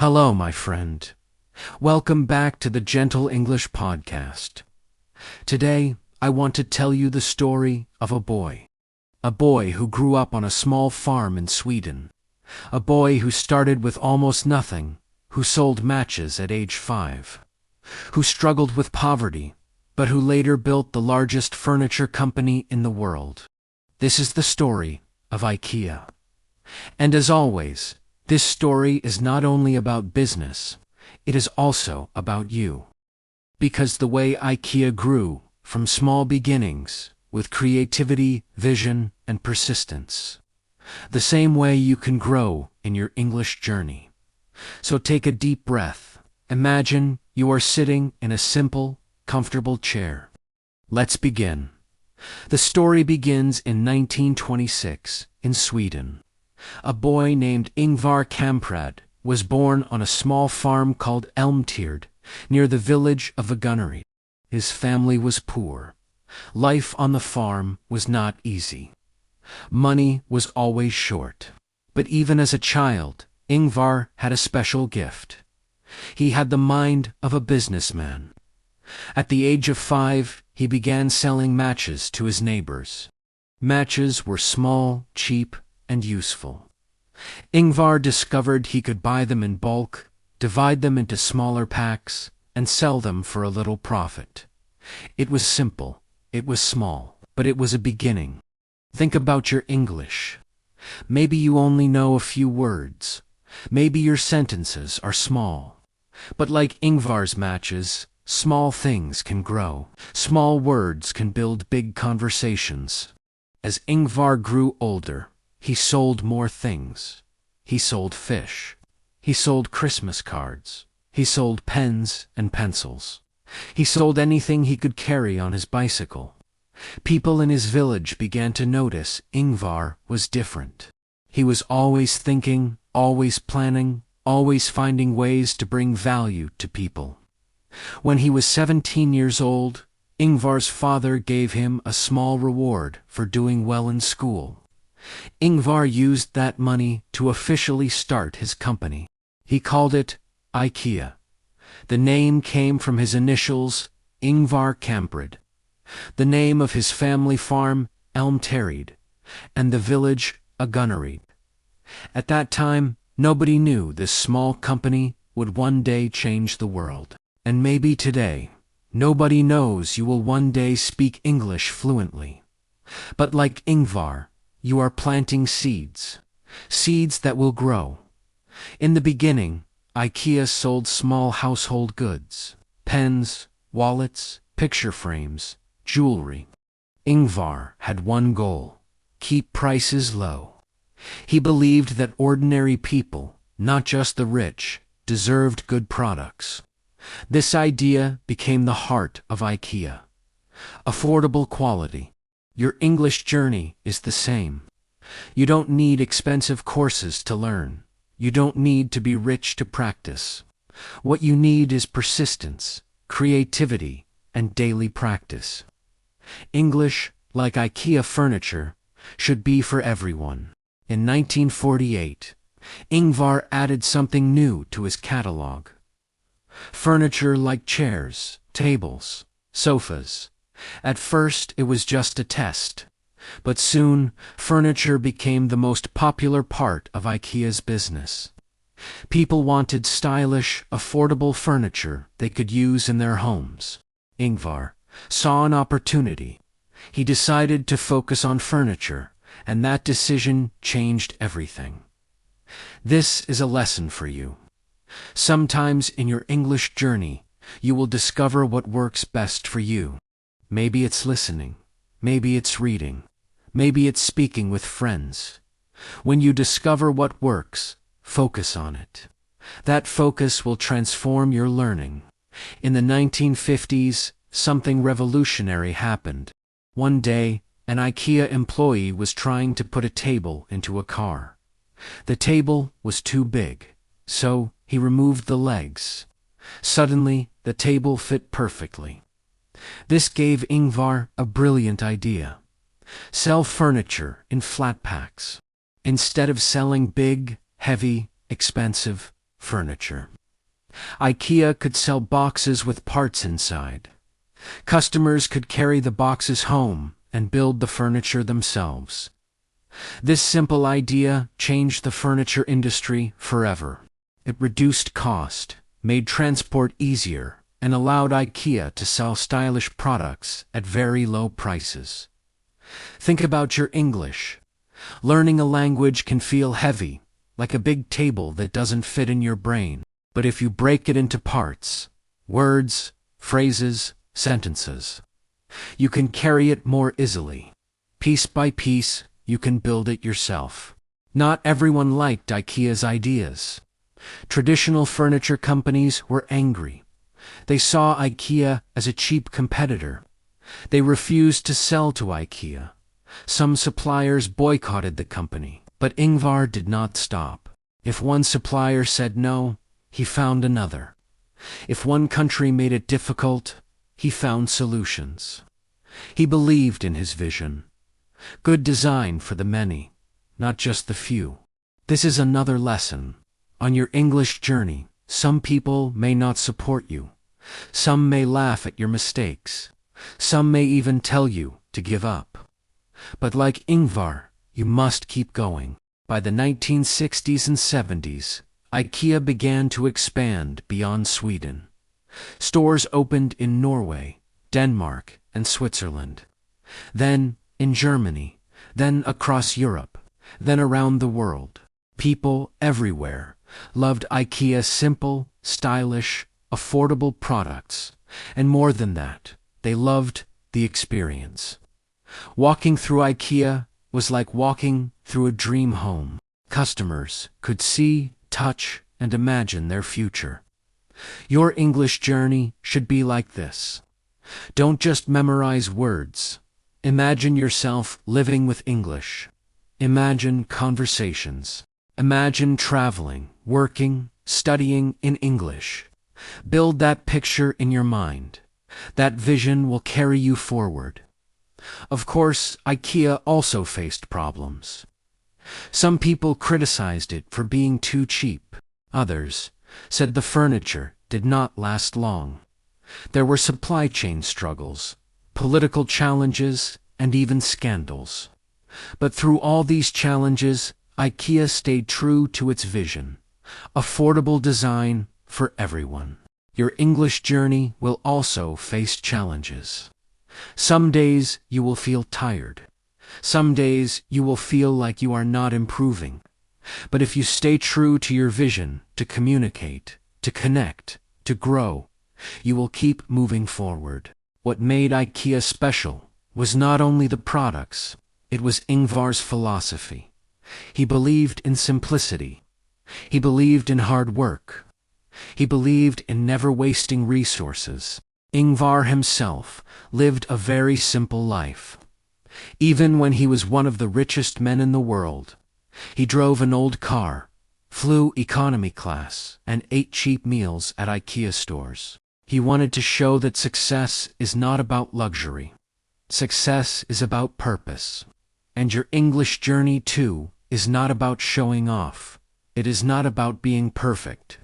Hello, my friend. Welcome back to the Gentle English Podcast. Today, I want to tell you the story of a boy who grew up on a small farm in Sweden, a boy who started with almost nothing, who sold matches at age 5, who struggled with poverty, but who later built the largest furniture company in the world. This is the story of IKEA. And as always, this story is not only about business, it is also about you. Because the way IKEA grew from small beginnings, with creativity, vision, and persistence, the same way you can grow in your English journey. So take a deep breath. Imagine you are sitting in a simple, comfortable chair. Let's begin. The story begins in 1926 in Sweden. A boy named Ingvar Kamprad was born on a small farm called Elmtierd, near the village of Vagunnery. His family was poor. Life on the farm was not easy. Money was always short. But even as a child, Ingvar had a special gift. He had the mind of a businessman. At the age of 5, he began selling matches to his neighbors. Matches were small, cheap, and useful. Ingvar discovered he could buy them in bulk, divide them into smaller packs, and sell them for a little profit. It was simple, it was small, but it was a beginning. Think about your English. Maybe you only know a few words. Maybe your sentences are small. But like Ingvar's matches, small things can grow. Small words can build big conversations. As Ingvar grew older, he sold more things. He sold fish. He sold Christmas cards. He sold pens and pencils. He sold anything he could carry on his bicycle. People in his village began to notice Ingvar was different. He was always thinking, always planning, always finding ways to bring value to people. When he was 17 years old, Ingvar's father gave him a small reward for doing well in school. Ingvar used that money to officially start his company. He called it IKEA. The name came from his initials, Ingvar Kamprad, the name of his family farm, Elmtierd, and the village, Vagunnery. At that time, nobody knew this small company would one day change the world. And maybe today, nobody knows you will one day speak English fluently. But like Ingvar, you are planting seeds that will grow. In the beginning, IKEA sold small household goods, pens, wallets, picture frames, jewelry. Ingvar had one goal: keep prices low. He believed that ordinary people, not just the rich, deserved good products. This idea became the heart of IKEA. Affordable quality. Your English journey is the same. You don't need expensive courses to learn. You don't need to be rich to practice. What you need is persistence, creativity, and daily practice. English, like IKEA furniture, should be for everyone. In 1948, Ingvar added something new to his catalog. Furniture like chairs, tables, sofas. At first, it was just a test, but soon, furniture became the most popular part of IKEA's business. People wanted stylish, affordable furniture they could use in their homes. Ingvar saw an opportunity. He decided to focus on furniture, and that decision changed everything. This is a lesson for you. Sometimes in your English journey, you will discover what works best for you. Maybe it's listening. Maybe it's reading. Maybe it's speaking with friends. When you discover what works, focus on it. That focus will transform your learning. In the 1950s, something revolutionary happened. One day, an IKEA employee was trying to put a table into a car. The table was too big, so he removed the legs. Suddenly, the table fit perfectly. This gave Ingvar a brilliant idea. Sell furniture in flat packs. Instead of selling big, heavy, expensive furniture. IKEA could sell boxes with parts inside. Customers could carry the boxes home and build the furniture themselves. This simple idea changed the furniture industry forever. It reduced cost, made transport easier, and allowed IKEA to sell stylish products at very low prices. Think about your English. Learning a language can feel heavy, like a big table that doesn't fit in your brain. But if you break it into parts, words, phrases, sentences, you can carry it more easily. Piece by piece, you can build it yourself. Not everyone liked IKEA's ideas. Traditional furniture companies were angry. They saw IKEA as a cheap competitor. They refused to sell to IKEA. Some suppliers boycotted the company, but Ingvar did not stop. If one supplier said no, he found another. If one country made it difficult, he found solutions. He believed in his vision. Good design for the many, not just the few. This is another lesson. On your English journey, some people may not support you. Some may laugh at your mistakes. Some may even tell you to give up. But like Ingvar, you must keep going. By the 1960s and 70s, IKEA began to expand beyond Sweden. Stores opened in Norway, Denmark, and Switzerland. Then in Germany, then across Europe, then around the world. People everywhere loved IKEA's simple, stylish, affordable products. And more than that, they loved the experience. Walking through IKEA was like walking through a dream home. Customers could see, touch, and imagine their future. Your English journey should be like this. Don't just memorize words. Imagine yourself living with English. Imagine conversations. Imagine traveling, working, studying in English. Build that picture in your mind. That vision will carry you forward. Of course, IKEA also faced problems. Some people criticized it for being too cheap. Others said the furniture did not last long. There were supply chain struggles, political challenges, and even scandals. But through all these challenges, IKEA stayed true to its vision: affordable design for everyone. Your English journey will also face challenges. Some days you will feel tired. Some days you will feel like you are not improving. But if you stay true to your vision, to communicate, to connect, to grow, you will keep moving forward. What made IKEA special was not only the products, it was Ingvar's philosophy. He believed in simplicity. He believed in hard work. He believed in never wasting resources. Ingvar himself lived a very simple life. Even when he was one of the richest men in the world, he drove an old car, flew economy class, and ate cheap meals at IKEA stores. He wanted to show that success is not about luxury. Success is about purpose. And your English journey, too, is not about showing off. It is not about being perfect.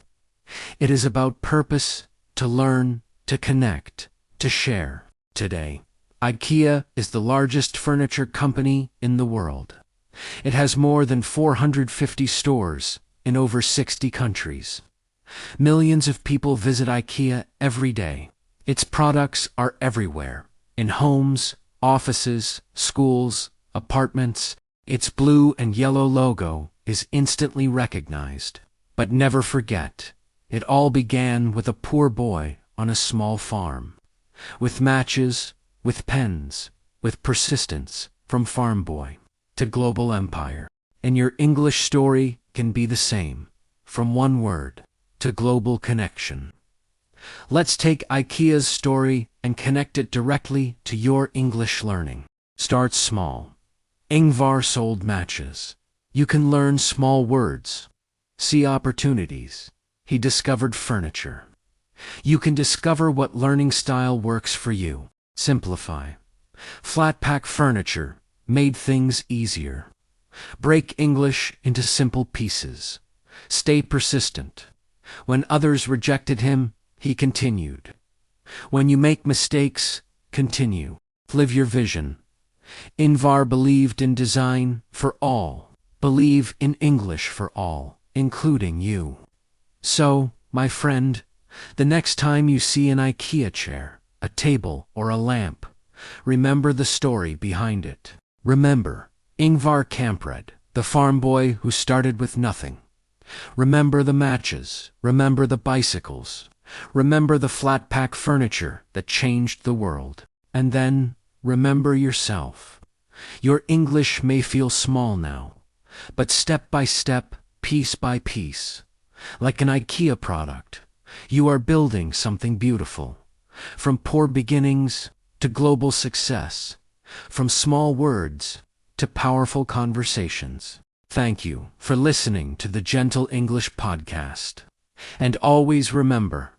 It is about purpose, to learn, to connect, to share. Today, IKEA is the largest furniture company in the world. It has more than 450 stores in over 60 countries. Millions of people visit IKEA every day. Its products are everywhere, in homes, offices, schools, apartments. Its blue and yellow logo is instantly recognized. But never forget, it all began with a poor boy on a small farm. With matches, with pens, with persistence, from farm boy to global empire. And your English story can be the same, from one word to global connection. Let's take IKEA's story and connect it directly to your English learning. Start small. Ingvar sold matches. You can learn small words. See opportunities. He discovered furniture. You can discover what learning style works for you. Simplify. Flat pack furniture made things easier. Break English into simple pieces. Stay persistent. When others rejected him, he continued. When you make mistakes, continue. Live your vision. Ingvar believed in design for all. Believe in English for all, including you. So, my friend, the next time you see an IKEA chair, a table, or a lamp, remember the story behind it. Remember Ingvar Kamprad, the farm boy who started with nothing. Remember the matches, remember the bicycles, remember the flat-pack furniture that changed the world. And then, remember yourself. Your English may feel small now, but step by step, piece by piece, like an IKEA product, you are building something beautiful. From poor beginnings to global success, from small words to powerful conversations. Thank you for listening to the Gentle English Podcast. And always remember,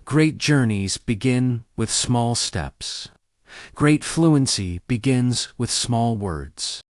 great journeys begin with small steps. Great fluency begins with small words.